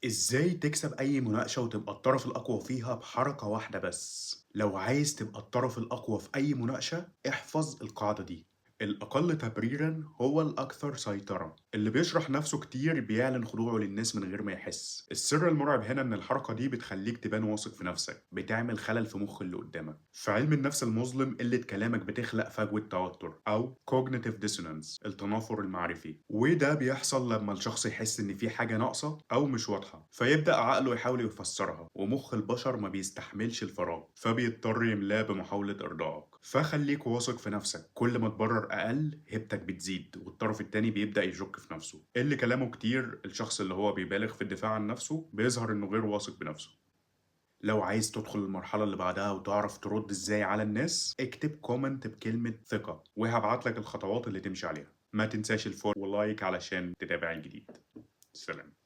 إزاي تكسب أي مناقشة وتبقى الطرف الأقوى فيها بحركة واحدة بس؟ لو عايز تبقى الطرف الأقوى في أي مناقشة، احفظ القاعدة دي: الأقل تبريرًا هو الأكثر سيطرة، اللي بيشرح نفسه كتير بيعلن خضوعه للناس من غير ما يحس. السر المرعب هنا إن الحركة دي بتخليك تبان واثق في نفسك، بتعمل خلل في مخ اللي قدامك. في علم النفس المظلم قلة كلامك بتخلق فجوة توتر أو cognitive dissonance، التنافر المعرفي، وده بيحصل لما الشخص يحس إن في حاجة ناقصة أو مش واضحة، فيبدأ عقله يحاول يفسرها، ومخ البشر ما بيستحملش الفراغ فبيضطر يملاه بمحاولة إرضائك. فخليك واثق في نفسك، كل ما تبرر أقل هيبتك بتزيد والطرف التاني بيبدأ يشك في نفسه. اللي كلامه كتير، الشخص اللي هو بيبالغ في الدفاع عن نفسه، بيظهر إنه غير واثق بنفسه. لو عايز تدخل المرحلة اللي بعدها وتعرف ترد ازاي على الناس، اكتب كومنت بكلمة ثقة وهبعتلك الخطوات اللي تمشي عليها. ما تنساش الفولو واللايك علشان تتابع الجديد. سلام.